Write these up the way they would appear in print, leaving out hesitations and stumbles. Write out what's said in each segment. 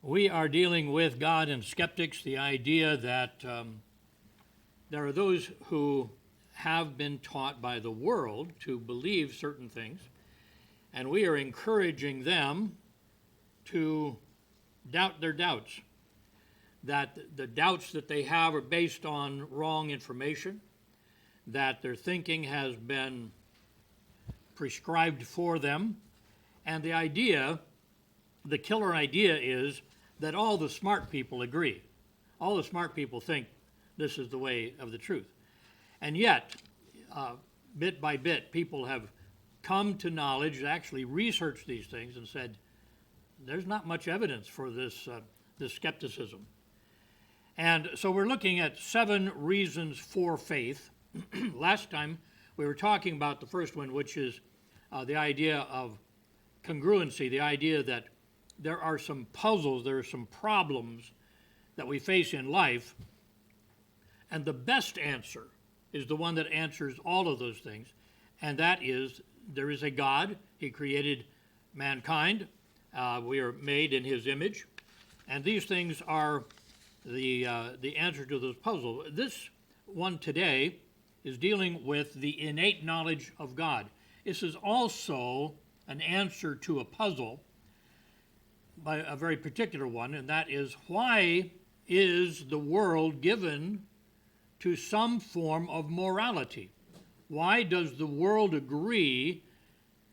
We are dealing with God and skeptics, the idea that there are those who have been taught by the world to believe certain things, and we are encouraging them to doubt their doubts, that the doubts that they have are based on wrong information, that their thinking has been prescribed for them, and the killer idea is that all the smart people agree. All the smart people think this is the way of the truth. And yet, bit by bit, people have come to knowledge, actually researched these things and said, there's not much evidence for this skepticism. And so we're looking at 7 reasons for faith. Last time we were talking about the first one, which is the idea of congruency, the idea that there are some puzzles, there are some problems that we face in life, and the best answer is the one that answers all of those things, and that is there is a God. He created mankind. We are made in his image, and these things are the answer to those puzzles. This one today is dealing with the innate knowledge of God. This is also an answer to a puzzle, by a very particular one, and that is, why is the world given to some form of morality? Why does the world agree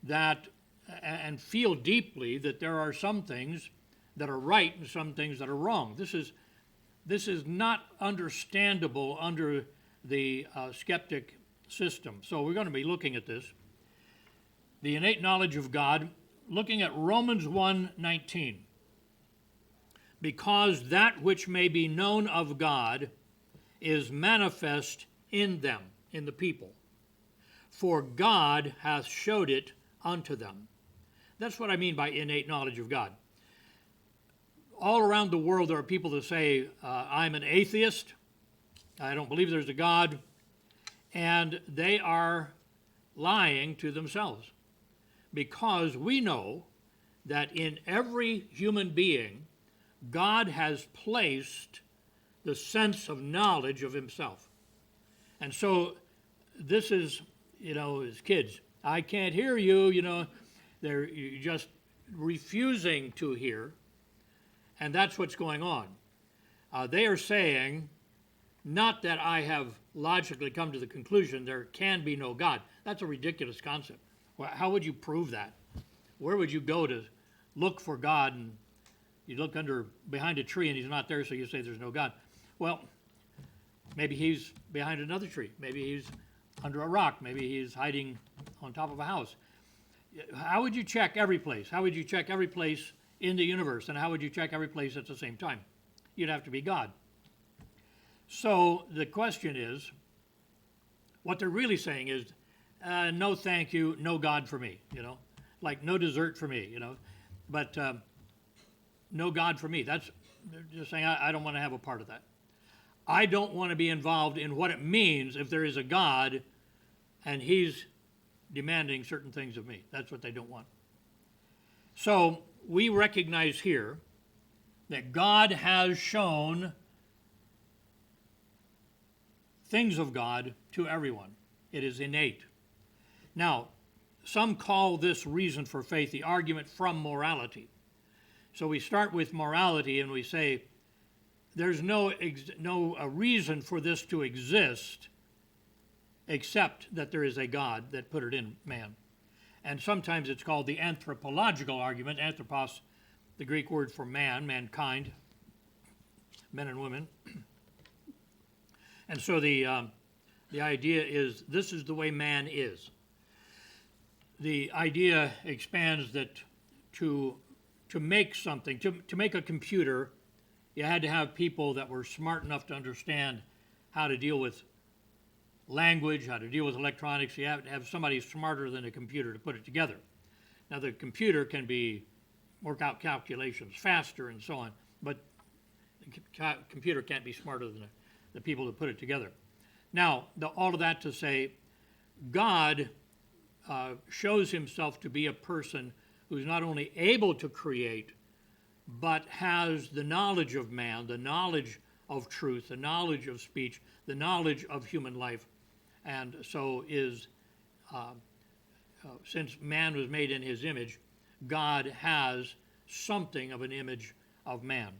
that and feel deeply that there are some things that are right and some things that are wrong? This is not understandable under the skeptic system. So we're going to be looking at this. The innate knowledge of God, looking at Romans 1:19. Because that which may be known of God is manifest in them, in the people. For God hath showed it unto them. That's what I mean by innate knowledge of God. All around the world there are people that say, I'm an atheist, I don't believe there's a God, and they are lying to themselves. Because we know that in every human being, God has placed the sense of knowledge of himself. And so this is, as kids, I can't hear you, they're just refusing to hear, and that's what's going on. They are saying, not that I have logically come to the conclusion there can be no God. That's a ridiculous concept. Well, how would you prove that? Where would you go to look for God? And you look behind a tree and he's not there, so you say there's no God. Well, maybe he's behind another tree. Maybe he's under a rock. Maybe he's hiding on top of a house. How would you check every place? How would you check every place in the universe? And how would you check every place at the same time? You'd have to be God. So the question is, what they're really saying is, no thank you, no God for me, like no dessert for me, but no God for me. They're just saying, I don't want to have a part of that. I don't want to be involved in what it means if there is a God and he's demanding certain things of me. That's what they don't want. So we recognize here that God has shown things of God to everyone. It is innate. Now, some call this reason for faith the argument from morality. So we start with morality and we say there's no reason for this to exist except that there is a God that put it in man. And sometimes it's called the anthropological argument. Anthropos, the Greek word for man, mankind, men and women. And so the idea is this is the way man is. The idea expands that to make something, to make a computer, you had to have people that were smart enough to understand how to deal with language, how to deal with electronics. You have to have somebody smarter than a computer to put it together. Now the computer can work out calculations faster and so on, but the computer can't be smarter than the people that put it together. Now, all of that to say, God shows himself to be a person who's not only able to create, but has the knowledge of man, the knowledge of truth, the knowledge of speech, the knowledge of human life, and so is, since man was made in his image, God has something of an image of man.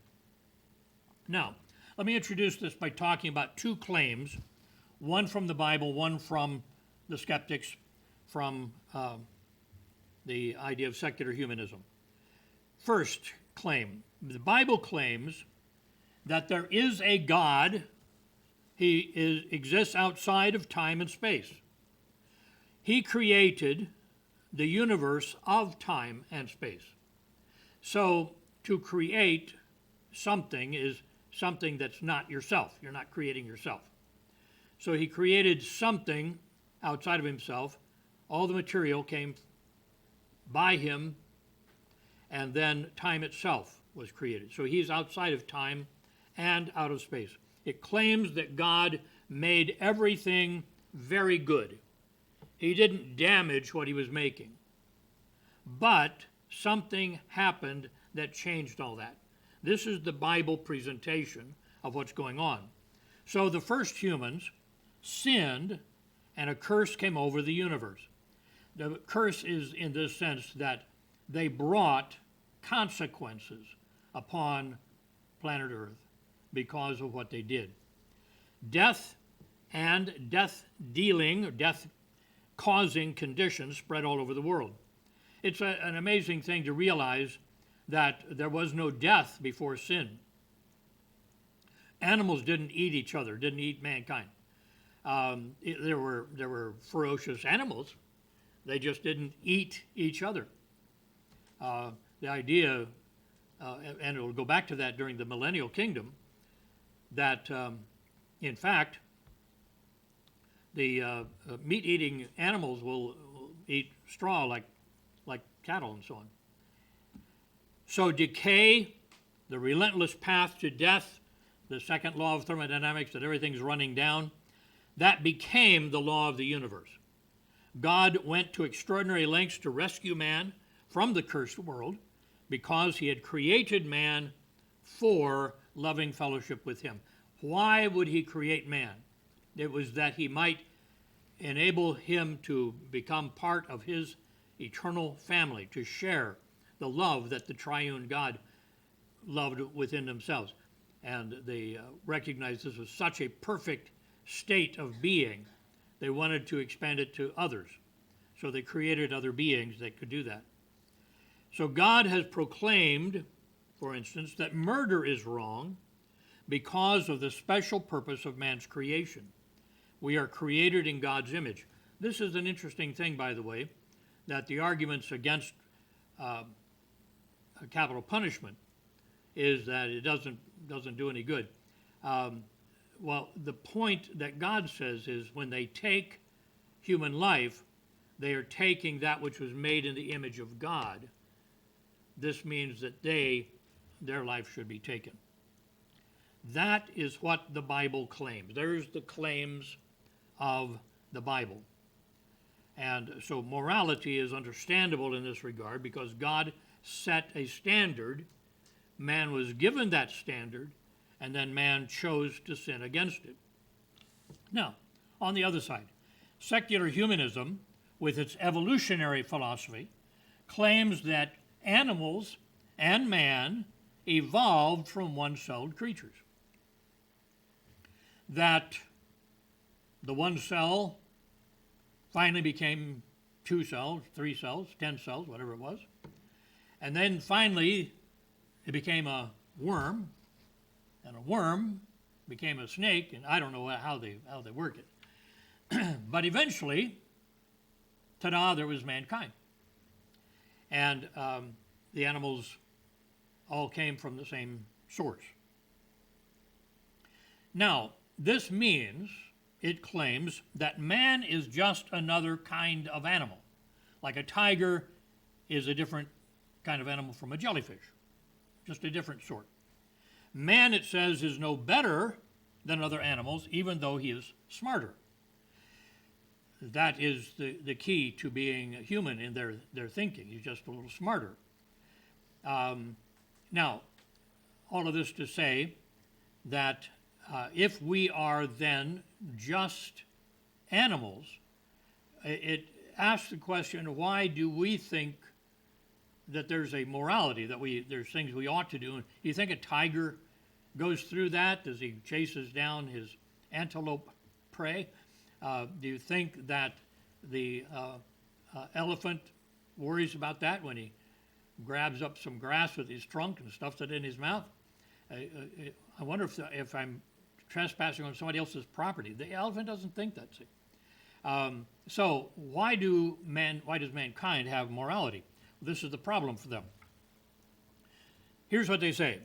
Now, let me introduce this by talking about two claims, one from the Bible, one from the skeptics, from the idea of secular humanism. First claim, the Bible claims that there is a God. He exists outside of time and space. He created the universe of time and space. So to create something is something that's not yourself. You're not creating yourself. So he created something outside of himself. All the material came by him, and then time itself was created. So he's outside of time and out of space. It claims that God made everything very good. He didn't damage what he was making. But something happened that changed all that. This is the Bible presentation of what's going on. So the first humans sinned, and a curse came over the universe. The curse is in this sense that they brought consequences upon planet Earth because of what they did. Death and death-dealing, or death-causing conditions spread all over the world. It's an amazing thing to realize that there was no death before sin. Animals didn't eat each other, didn't eat mankind. There were ferocious animals. They just didn't eat each other. The idea, and it will go back to that during the millennial kingdom, that in fact, the meat-eating animals will eat straw like cattle and so on. So decay, the relentless path to death, the second law of thermodynamics, that everything's running down, that became the law of the universe. God went to extraordinary lengths to rescue man from the cursed world because he had created man for loving fellowship with him. Why would he create man? It was that he might enable him to become part of his eternal family, to share the love that the triune God loved within themselves. And they recognized this was such a perfect state of being, they wanted to expand it to others. So they created other beings that could do that. So God has proclaimed, for instance, that murder is wrong because of the special purpose of man's creation. We are created in God's image. This is an interesting thing, by the way, that the arguments against capital punishment is that it doesn't do any good. Well, the point that God says is when they take human life, they are taking that which was made in the image of God. This means that their life should be taken. That is what the Bible claims. There's the claims of the Bible. And so morality is understandable in this regard because God set a standard. Man was given that standard, and then man chose to sin against it. Now, on the other side, secular humanism, with its evolutionary philosophy, claims that animals and man evolved from one-celled creatures. That the one cell finally became 2 cells, 3 cells, 10 cells, whatever it was. And then finally, it became a worm, and a worm became a snake, and I don't know how they work it. But eventually, ta-da, there was mankind. And the animals all came from the same source. Now, this means, it claims, that man is just another kind of animal. Like a tiger is a different kind of animal from a jellyfish, just a different sort. Man, it says, is no better than other animals, even though he is smarter. That is the key to being human in their thinking. He's just a little smarter. Now, all of this to say that if we are then just animals, it asks the question, why do we think that there's a morality, that there's things we ought to do? Do you think a tiger goes through that as he chases down his antelope prey? Do you think that the elephant worries about that when he grabs up some grass with his trunk and stuffs it in his mouth? I wonder if I'm trespassing on somebody else's property. The elephant doesn't think that. So why does mankind have morality? This is the problem for them. Here's what they say.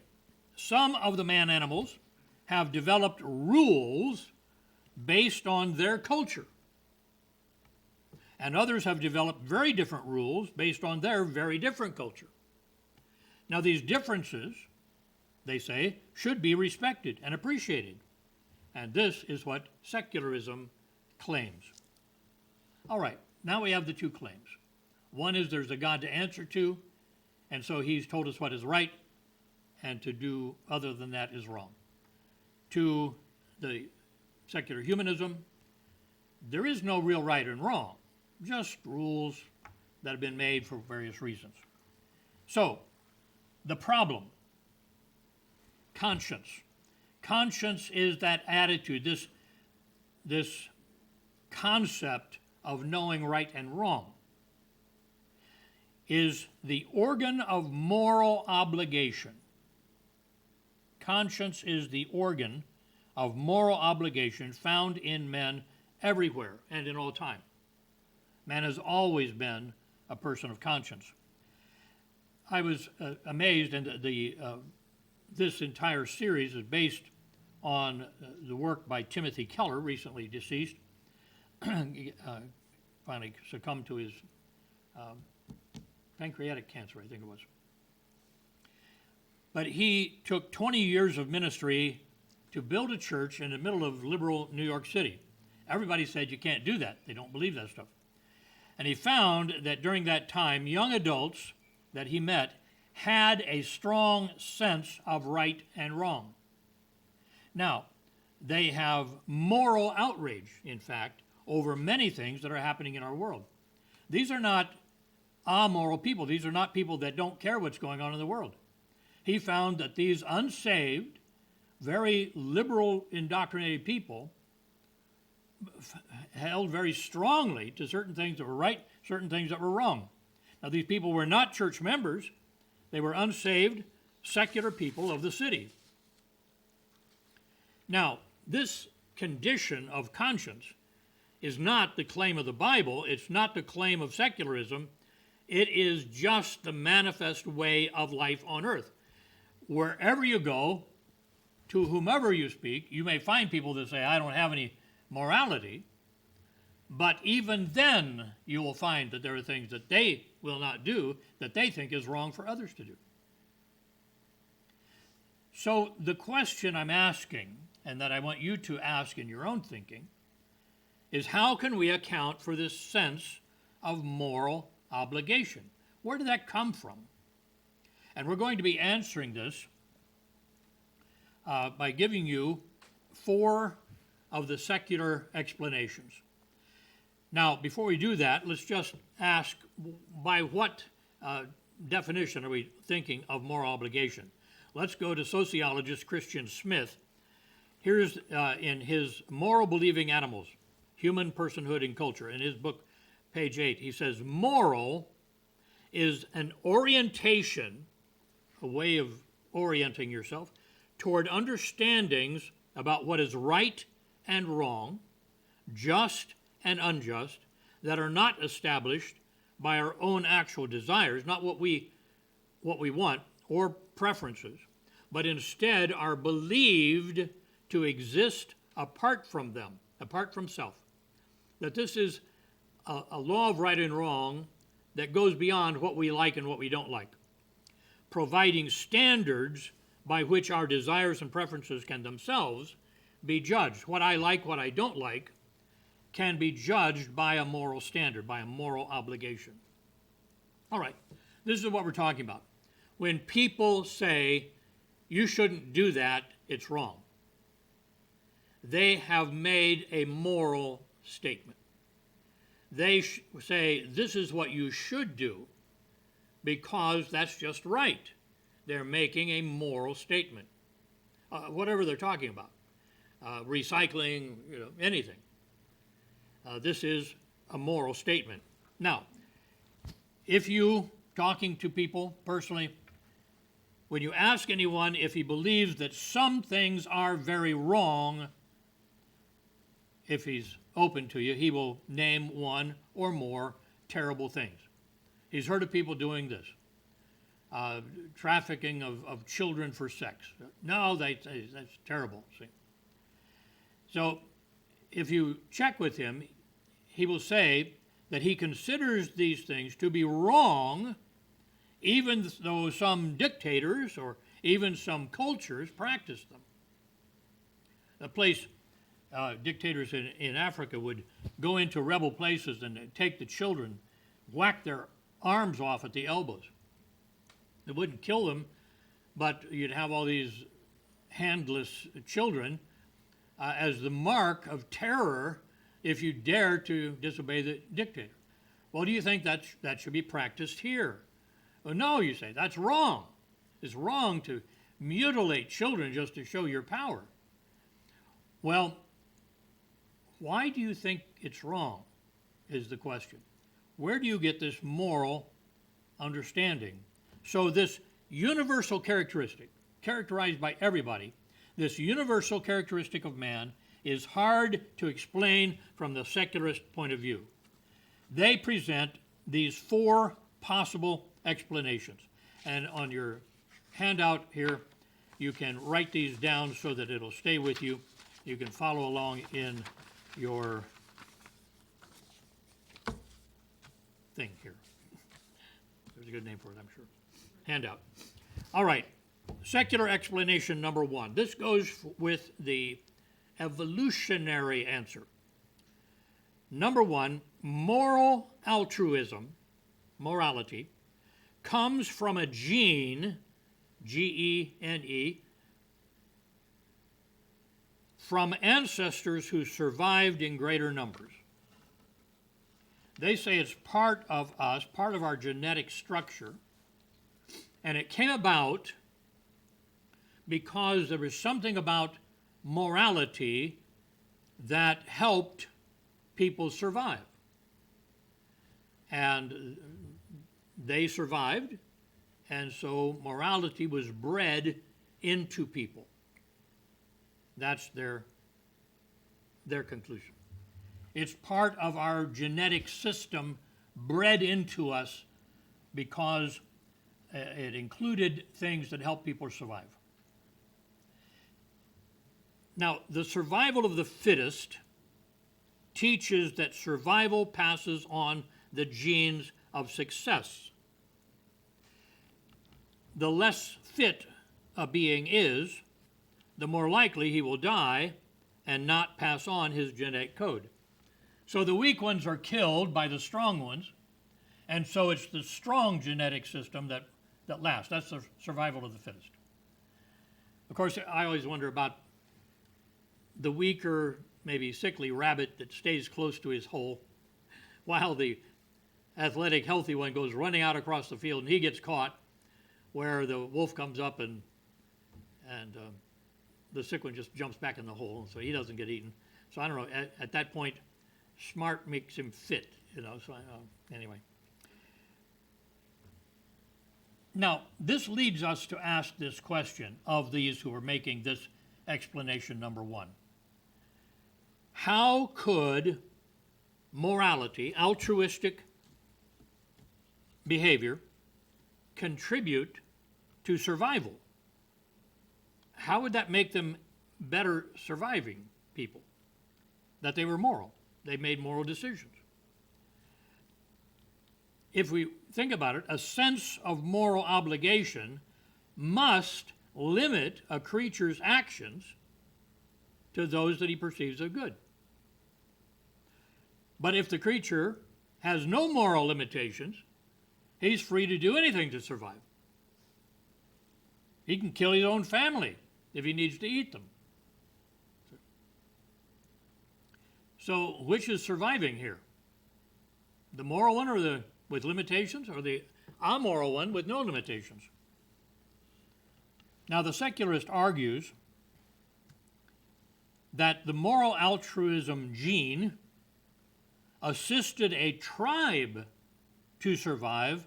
Some of the man animals have developed rules based on their culture, and others have developed very different rules based on their very different culture. Now, these differences, they say, should be respected and appreciated, and this is what secularism claims. All right, now we have the two claims. One is there's a God to answer to, and so he's told us what is right, and to do other than that is wrong. To the secular humanism, there is no real right and wrong, just rules that have been made for various reasons. So, the problem, conscience. Conscience is that attitude, this concept of knowing right and wrong, is the organ of moral obligation. Conscience is the organ of moral obligation found in men everywhere and in all time. Man has always been a person of conscience. I was amazed, and this entire series is based on the work by Timothy Keller, recently deceased, finally succumbed to his pancreatic cancer, I think it was. But he took 20 years of ministry to build a church in the middle of liberal New York City. Everybody said you can't do that. They don't believe that stuff. And he found that during that time, young adults that he met had a strong sense of right and wrong. Now, they have moral outrage, in fact, over many things that are happening in our world. These are not amoral people. These are not people that don't care what's going on in the world. He found that these unsaved, very liberal, indoctrinated people held very strongly to certain things that were right, certain things that were wrong. Now, these people were not church members. They were unsaved, secular people of the city. Now, this condition of conscience is not the claim of the Bible. It's not the claim of secularism. It is just the manifest way of life on earth. Wherever you go, to whomever you speak, you may find people that say, I don't have any morality, but even then you will find that there are things that they will not do that they think is wrong for others to do. So the question I'm asking, and that I want you to ask in your own thinking, is how can we account for this sense of moral obligation? Where did that come from? And we're going to be answering this by giving you 4 of the secular explanations. Now, before we do that, let's just ask, by what definition are we thinking of moral obligation? Let's go to sociologist Christian Smith. Here's in his Moral Believing Animals, Human Personhood and Culture, in his book, page 8, he says, moral is an orientation, a way of orienting yourself, toward understandings about what is right and wrong, just and unjust, that are not established by our own actual desires, not what we want, or preferences, but instead are believed to exist apart from them, apart from self. That this is a law of right and wrong that goes beyond what we like and what we don't like, providing standards by which our desires and preferences can themselves be judged. What I like, what I don't like, can be judged by a moral standard, by a moral obligation. All right, this is what we're talking about. when people say, you shouldn't do that, it's wrong. They have made a moral statement. They say, this is what you should do because that's just right. They're making a moral statement. Whatever they're talking about. Recycling, anything. This is a moral statement. Now, if you, talking to people personally, when you ask anyone if he believes that some things are very wrong, if he's open to you, he will name one or more terrible things. He's heard of people doing this. Trafficking of children for sex. No, that's terrible. See? So if you check with him, he will say that he considers these things to be wrong, even though some dictators or even some cultures practice them. A place, dictators in Africa would go into rebel places and take the children, whack their arms off at the elbows. It wouldn't kill them, but you'd have all these handless children as the mark of terror if you dare to disobey the dictator. Well, do you think that should be practiced here? Well, no, you say, that's wrong. It's wrong to mutilate children just to show your power. Well, why do you think it's wrong, is the question. Where do you get this moral understanding? So this universal characteristic, characterized by everybody, this universal characteristic of man is hard to explain from the secularist point of view. They present these four possible explanations. And on your handout here, you can write these down so that it'll stay with you. You can follow along in your thing here. There's a good name for it, I'm sure. Handout. All right, secular explanation number one. This goes with the evolutionary answer. Number one, moral altruism, morality, comes from a gene, G-E-N-E, from ancestors who survived in greater numbers. They say it's part of us, part of our genetic structure, and it came about because there was something about morality that helped people survive. And they survived, and so morality was bred into people. That's their conclusion. It's part of our genetic system bred into us because it included things that help people survive. Now, the survival of the fittest teaches that survival passes on the genes of success. The less fit a being is, the more likely he will die and not pass on his genetic code. So the weak ones are killed by the strong ones, and so it's the strong genetic system that lasts. That's the survival of the fittest. Of course, I always wonder about the weaker, maybe sickly rabbit that stays close to his hole, while the athletic, healthy one goes running out across the field and he gets caught, where the wolf comes up and the sick one just jumps back in the hole, so he doesn't get eaten. So I don't know, at that point, smart makes him fit, so anyway. Now, this leads us to ask this question of these who are making this explanation number one. How could morality, altruistic behavior, contribute to survival? How would that make them better surviving people? That they were moral. They made moral decisions. If we think about it, a sense of moral obligation must limit a creature's actions to those that he perceives as good. But if the creature has no moral limitations, he's free to do anything to survive. He can kill his own family if he needs to eat them. So which is surviving here? The moral one with limitations, or the amoral one with no limitations? Now, the secularist argues that the moral altruism gene assisted a tribe to survive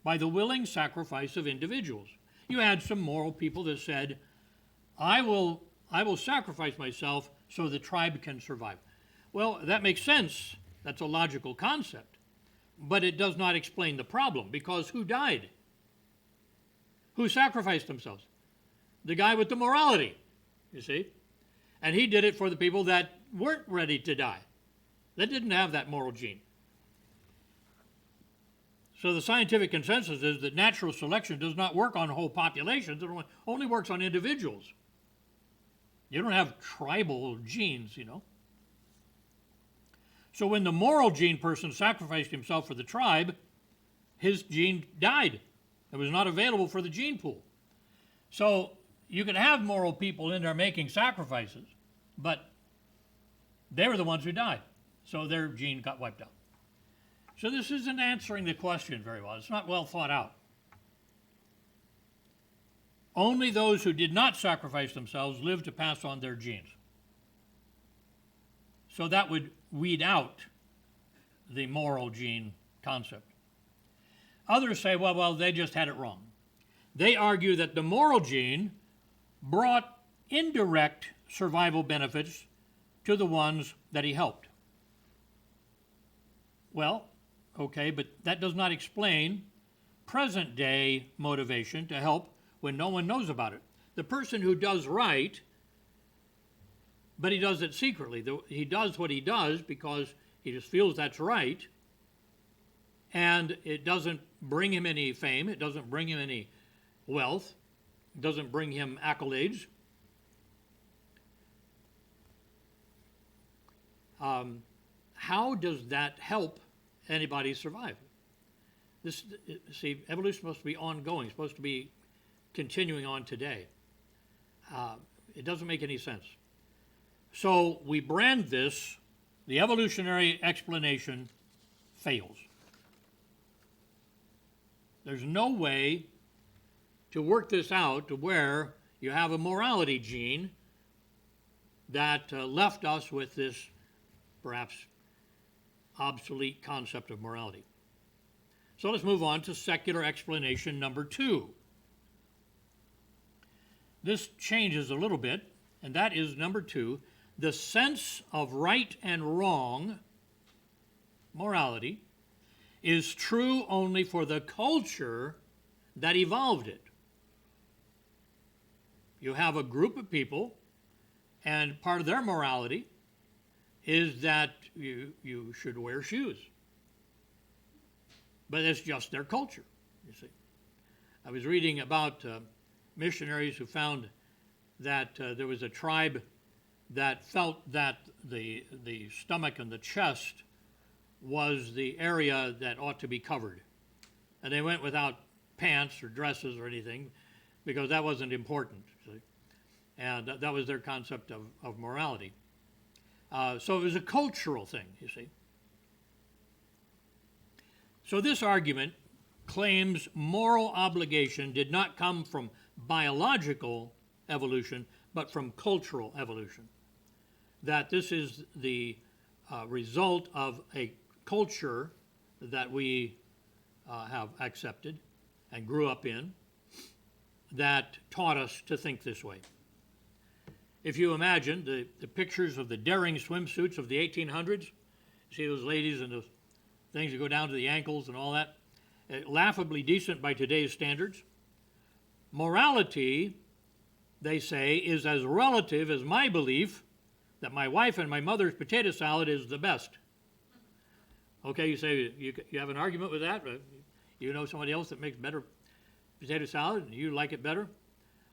by the willing sacrifice of individuals. You had some moral people that said, I will sacrifice myself so the tribe can survive. Well, that makes sense. That's a logical concept. But it does not explain the problem, because who died? Who sacrificed themselves? The guy with the morality, you see? And he did it for the people that weren't ready to die, that didn't have that moral gene. So the scientific consensus is that natural selection does not work on whole populations. It only works on individuals. You don't have tribal genes, you know. So when the moral gene person sacrificed himself for the tribe, his gene died. It was not available for the gene pool. So you could have moral people in there making sacrifices, but they were the ones who died. So their gene got wiped out. So this isn't answering the question very well. It's not well thought out. Only those who did not sacrifice themselves lived to pass on their genes. So that would weed out the moral gene concept. Others say, well, they just had it wrong. They argue that the moral gene brought indirect survival benefits to the ones that he helped. Well, okay, but that does not explain present-day motivation to help when no one knows about it. The person who does right, but he does it secretly. He does what he does because he just feels that's right, and it doesn't bring him any fame, it doesn't bring him any wealth, it doesn't bring him accolades. How does that help anybody survive? See, evolution is supposed to be ongoing, it's supposed to be continuing on today. It doesn't make any sense. So we brand this, the evolutionary explanation fails. There's no way to work this out to where you have a morality gene that left us with this perhaps obsolete concept of morality. So let's move on to secular explanation number 2. This changes a little bit, and that is number 2. The sense of right and wrong, morality, is true only for the culture that evolved it. You have a group of people, and part of their morality is that you should wear shoes. But it's just their culture, you see. I was reading about missionaries who found that there was a tribe that felt that the stomach and the chest was the area that ought to be covered. And they went without pants or dresses or anything because that wasn't important. See? And that was their concept of morality. So it was a cultural thing, you see. So this argument claims moral obligation did not come from biological evolution, but from cultural evolution. That this is the result of a culture that we have accepted and grew up in that taught us to think this way. If you imagine the pictures of the daring swimsuits of the 1800s, you see those ladies and those things that go down to the ankles and all that, laughably decent by today's standards. Morality, they say, is as relative as my belief that my wife and my mother's potato salad is the best. Okay, you say you have an argument with that? You know somebody else that makes better potato salad and you like it better?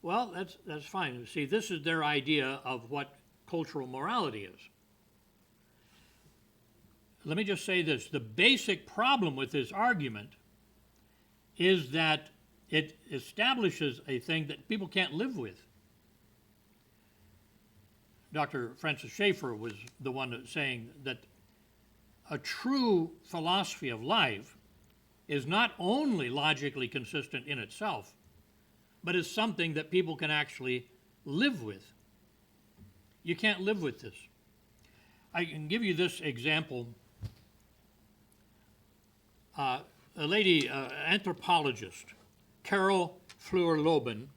Well, that's fine. See, this is their idea of what cultural morality is. Let me just say this. The basic problem with this argument is that It establishes a thing that people can't live with. Dr. Francis Schaeffer was the one saying that a true philosophy of life is not only logically consistent in itself, but is something that people can actually live with. You can't live with this. I can give you this example. A lady, anthropologist, Carol Fleur-Loben,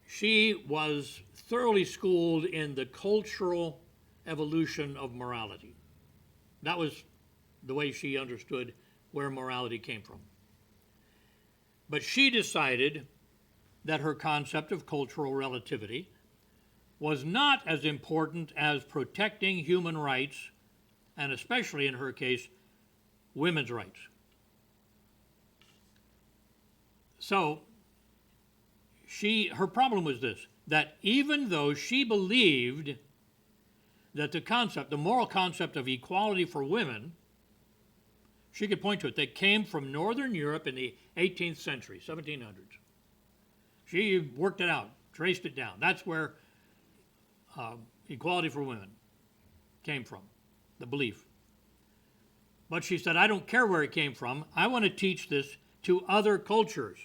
she was thoroughly schooled in the cultural evolution of morality. That was the way she understood where morality came from. But she decided that her concept of cultural relativity was not as important as protecting human rights, and especially in her case, women's rights. So her problem was this, that even though she believed that the moral concept of equality for women, she could point to it, that came from Northern Europe in the 18th century, 1700s. She worked it out, traced it down. That's where equality for women came from, the belief. But she said, I don't care where it came from. I want to teach this to other cultures.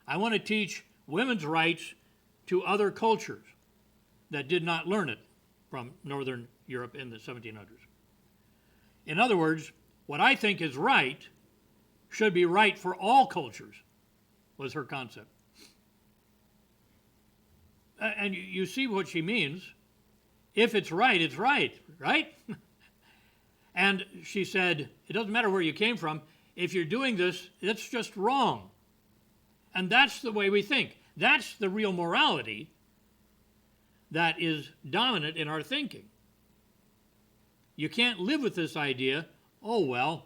I want to teach women's rights to other cultures that did not learn it from Northern Europe in the 1700s. In other words, what I think is right should be right for all cultures, was her concept. And you see what she means. If it's right, right? And she said, it doesn't matter where you came from. If you're doing this, it's just wrong. And that's the way we think. That's the real morality that is dominant in our thinking. You can't live with this idea, oh, well,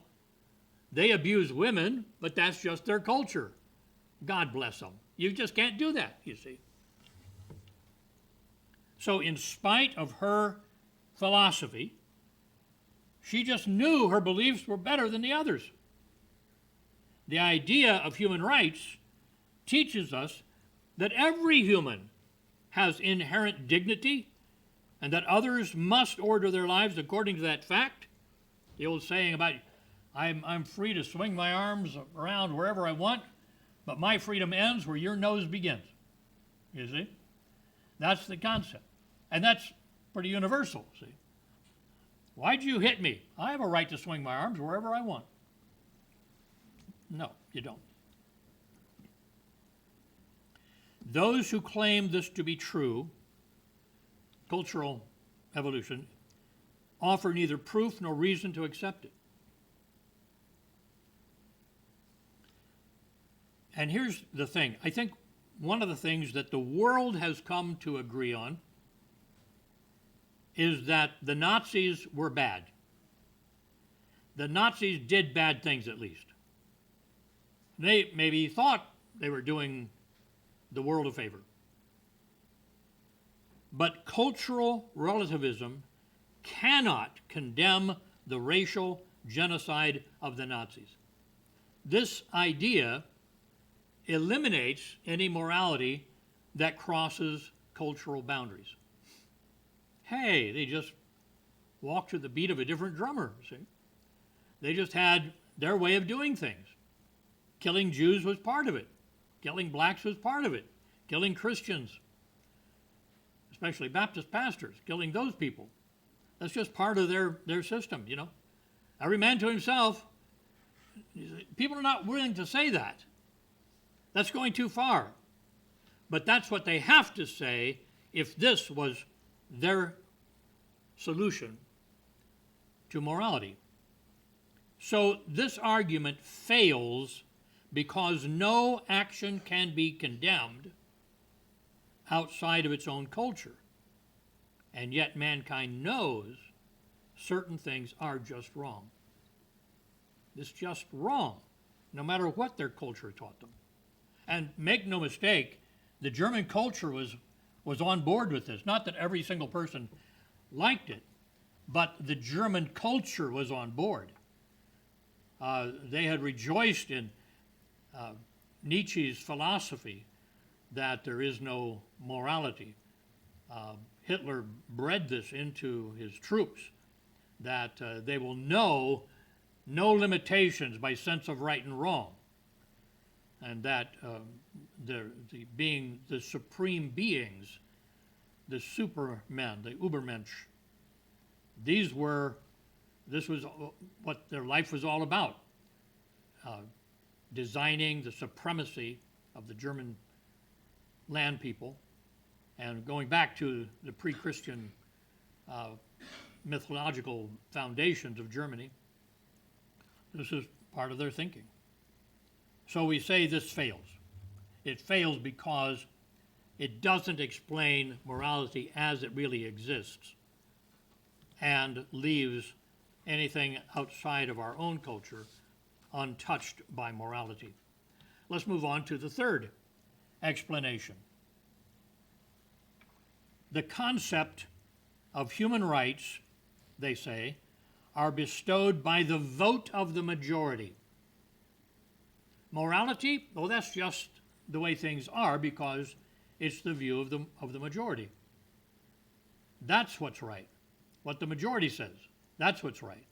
they abuse women, but that's just their culture. God bless them. You just can't do that, you see. So in spite of her philosophy, she just knew her beliefs were better than the others. The idea of human rights teaches us that every human has inherent dignity and that others must order their lives according to that fact. The old saying about, I'm free to swing my arms around wherever I want, but my freedom ends where your nose begins. You see? That's the concept. And that's pretty universal, see? Why'd you hit me? I have a right to swing my arms wherever I want. No, you don't. Those who claim this to be true, cultural evolution, offer neither proof nor reason to accept it. And here's the thing. I think one of the things that the world has come to agree on is that the Nazis were bad. The Nazis did bad things, at least. They maybe thought they were doing the world a favor. But cultural relativism cannot condemn the racial genocide of the Nazis. This idea eliminates any morality that crosses cultural boundaries. Hey, they just walked to the beat of a different drummer, see? They just had their way of doing things. Killing Jews was part of it. Killing blacks was part of it. Killing Christians, especially Baptist pastors, killing those people. That's just part of their system, you know. Every man to himself. People are not willing to say that. That's going too far. But that's what they have to say if this was their solution to morality. So this argument fails because no action can be condemned outside of its own culture. And yet mankind knows certain things are just wrong. It's just wrong, no matter what their culture taught them. And make no mistake, the German culture was on board with this. Not that every single person liked it, but the German culture was on board. They had rejoiced in Nietzsche's philosophy that there is no morality. Hitler bred this into his troops, that they will know no limitations by sense of right and wrong, and that being the supreme beings, the supermen, the Übermensch, this was what their life was all about, designing the supremacy of the German land people, and going back to the pre-Christian mythological foundations of Germany. This is part of their thinking. So we say this fails. It fails because it doesn't explain morality as it really exists and leaves anything outside of our own culture untouched by morality. Let's move on to the third explanation. The concept of human rights, they say, are bestowed by the vote of the majority. Morality, well, that's just the way things are because it's the view of the majority. That's what's right. What the majority says, that's what's right.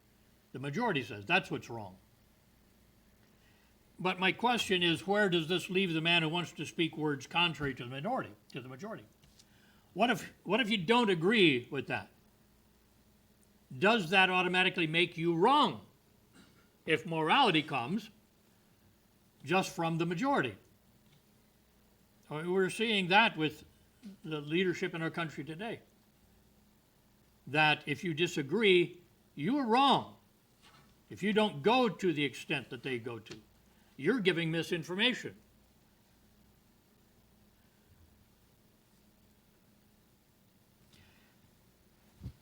The majority says that's what's wrong. But my question is, where does this leave the man who wants to speak words contrary to the minority, to the majority? What if you don't agree with that? Does that automatically make you wrong if morality comes just from the majority? We're seeing that with the leadership in our country today. That if you disagree, you are wrong. If you don't go to the extent that they go to, you're giving misinformation.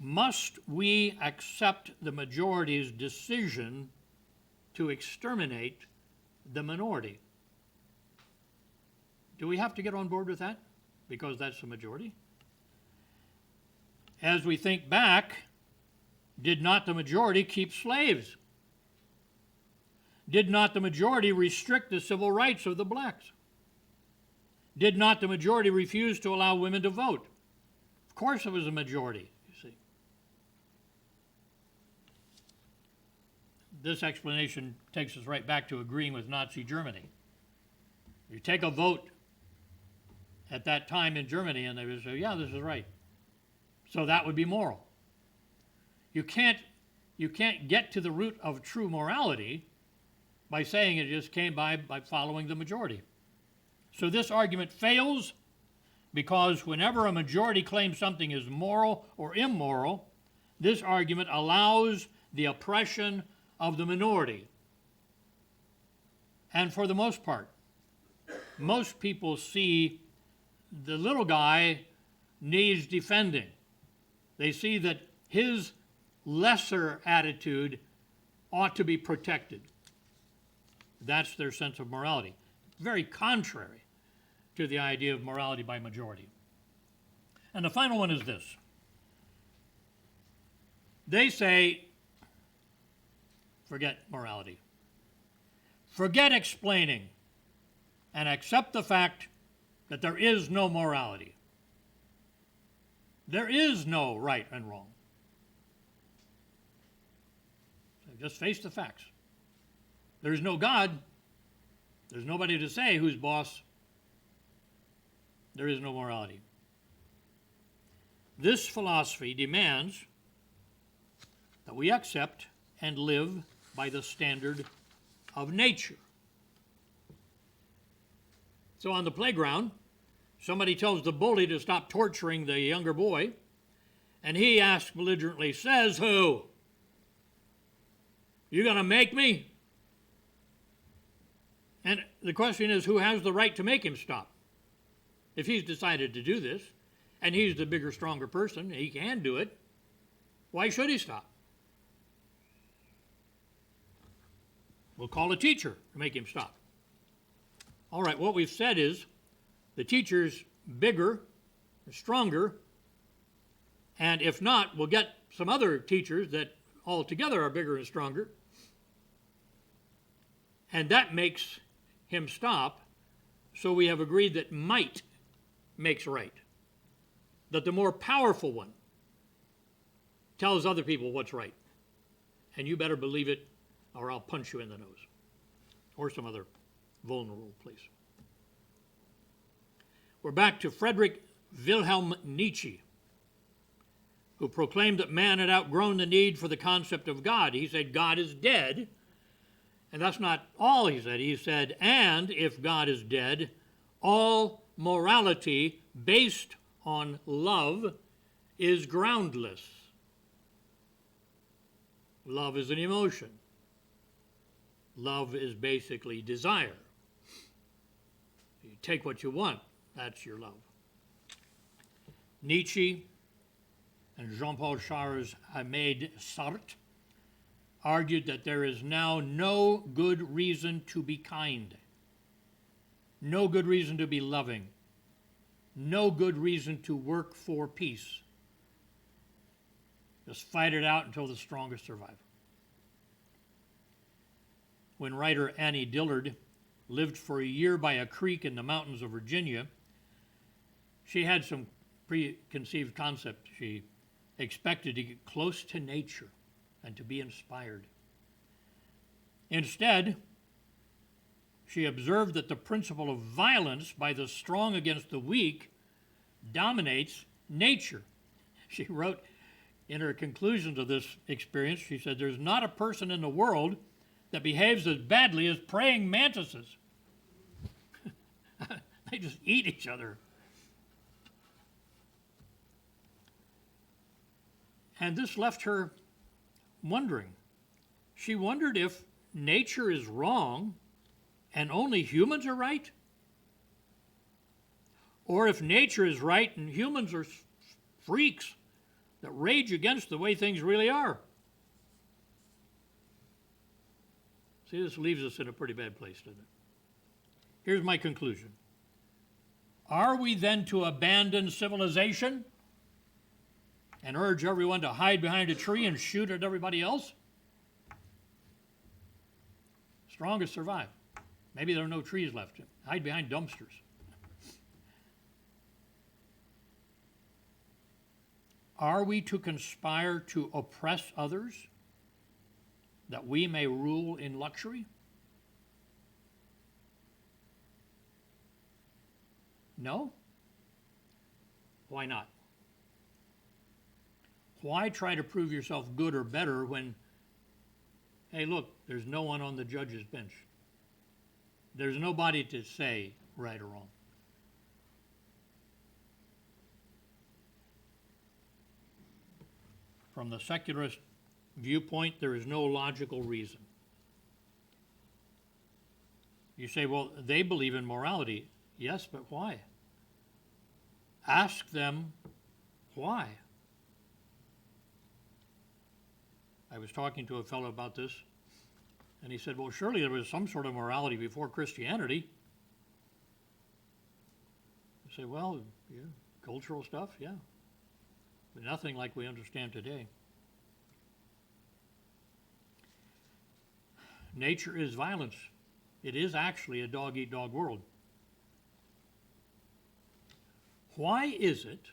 Must we accept the majority's decision to exterminate the minority? Do we have to get on board with that because that's the majority? As we think back, did not the majority keep slaves? Did not the majority restrict the civil rights of the blacks? Did not the majority refuse to allow women to vote? Of course it was a majority, you see. This explanation takes us right back to agreeing with Nazi Germany. You take a vote at that time in Germany and they would say, yeah, this is right. So that would be moral. You can't get to the root of true morality by saying it just came by following the majority. So this argument fails because whenever a majority claims something is moral or immoral, this argument allows the oppression of the minority. And for the most part, most people see the little guy needs defending. They see that his lesser attitude ought to be protected. That's their sense of morality. Very contrary to the idea of morality by majority. And the final one is this. They say, forget morality. Forget explaining and accept the fact that there is no morality. There is no right and wrong. So just face the facts. There's no God. There's nobody to say who's boss. There is no morality. This philosophy demands that we accept and live by the standard of nature. So on the playground, somebody tells the bully to stop torturing the younger boy, and he asks belligerently, says who? You gonna make me? And the question is, who has the right to make him stop? If he's decided to do this, and he's the bigger, stronger person, he can do it, why should he stop? We'll call a teacher to make him stop. All right, what we've said is the teacher's bigger, stronger, and if not, we'll get some other teachers that altogether are bigger and stronger, and that makes him stop, so we have agreed that might makes right. That the more powerful one tells other people what's right. And you better believe it, or I'll punch you in the nose. Or some other vulnerable place. We're back to Friedrich Wilhelm Nietzsche, who proclaimed that man had outgrown the need for the concept of God. He said, God is dead. And that's not all he said. He said, and if God is dead, all morality based on love is groundless. Love is an emotion. Love is basically desire. You take what you want, that's your love. Nietzsche and Jean-Paul Sartre's Ahmed Sartre argued that there is now no good reason to be kind, no good reason to be loving, no good reason to work for peace. Just fight it out until the strongest survive. When writer Annie Dillard lived for a year by a creek in the mountains of Virginia, she had some preconceived concept. She expected to get close to nature and to be inspired. Instead, she observed that the principle of violence by the strong against the weak dominates nature. She wrote in her conclusion to this experience, she said, there's not a person in the world that behaves as badly as praying mantises. They just eat each other. And this left her wondering. She wondered if nature is wrong and only humans are right, or if nature is right and humans are freaks that rage against the way things really are. See, this leaves us in a pretty bad place, doesn't it? Here's my conclusion. Are we then to abandon civilization and urge everyone to hide behind a tree and shoot at everybody else? Strongest survive. Maybe there are no trees left. Hide behind dumpsters. Are we to conspire to oppress others that we may rule in luxury? No? Why not? Why try to prove yourself good or better when, hey, look, there's no one on the judge's bench. There's nobody to say right or wrong. From the secularist viewpoint, there is no logical reason. You say, well, they believe in morality. Yes, but why? Ask them why. I was talking to a fellow about this, and he said, well, surely there was some sort of morality before Christianity. I say, well, yeah, cultural stuff, yeah, but nothing like we understand today. Nature is violence. It is actually a dog-eat-dog world. Why is it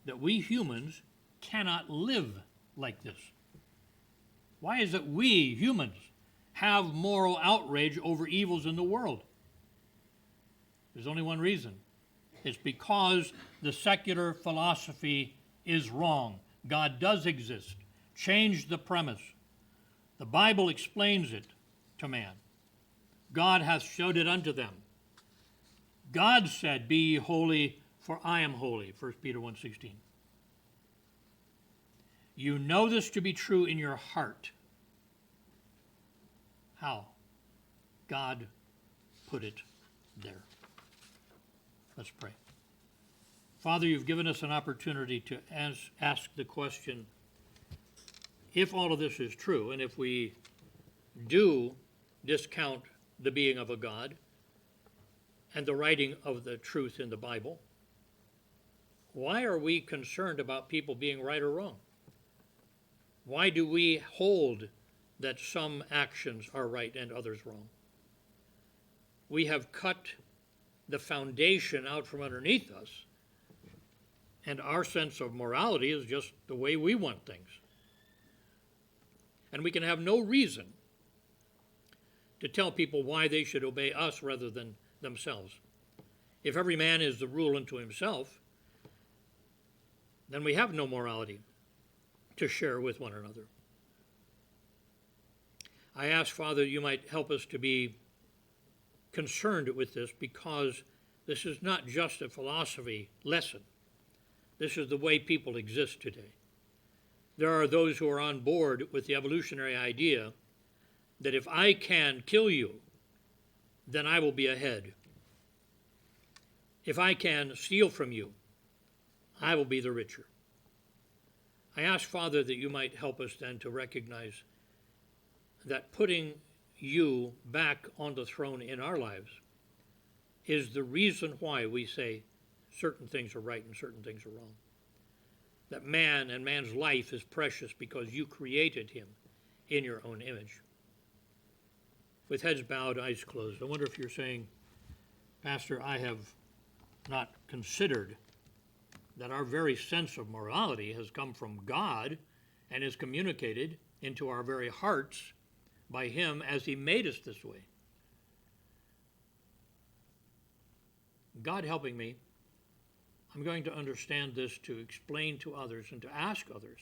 that we humans cannot live like this? Why is it we humans have moral outrage over evils in the world? There's only one reason. It's because the secular philosophy is wrong. God does exist. Change the premise. The Bible explains it to man. God hath showed it unto them. God said, be ye holy, for I am holy, 1 Peter 1:16. You know this to be true in your heart. How? God put it there. Let's pray. Father, you've given us an opportunity to ask the question, if all of this is true, and if we do discount the being of a God and the writing of the truth in the Bible, why are we concerned about people being right or wrong? Why do we hold that some actions are right and others wrong? we have cut the foundation out from underneath us, and our sense of morality is just the way we want things. And we can have no reason to tell people why they should obey us rather than themselves. If every man is the rule unto himself, then we have no morality to share with one another. I ask, Father, you might help us to be concerned with this, because this is not just a philosophy lesson. This is the way people exist today. There are those who are on board with the evolutionary idea that if I can kill you, then I will be ahead. If I can steal from you, I will be the richer. I ask, Father, that you might help us then to recognize that putting you back on the throne in our lives is the reason why we say certain things are right and certain things are wrong. That man and man's life is precious because you created him in your own image. With heads bowed, eyes closed, I wonder if you're saying, Pastor, I have not considered that our very sense of morality has come from God and is communicated into our very hearts by him as he made us this way. God helping me, I'm going to understand this to explain to others and to ask others,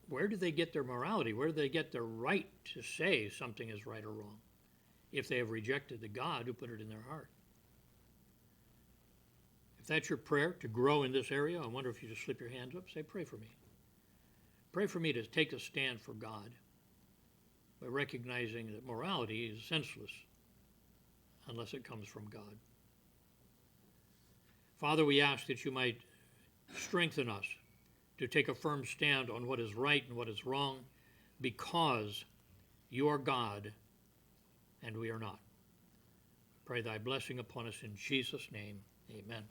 where do they get their morality? Where do they get their right to say something is right or wrong if they have rejected the God who put it in their heart? If that's your prayer, to grow in this area, I wonder if you just slip your hands up, say, pray for me. Pray for me to take a stand for God by recognizing that morality is senseless unless it comes from God. Father, we ask that you might strengthen us to take a firm stand on what is right and what is wrong, because you are God and we are not. Pray thy blessing upon us in Jesus' name. Amen.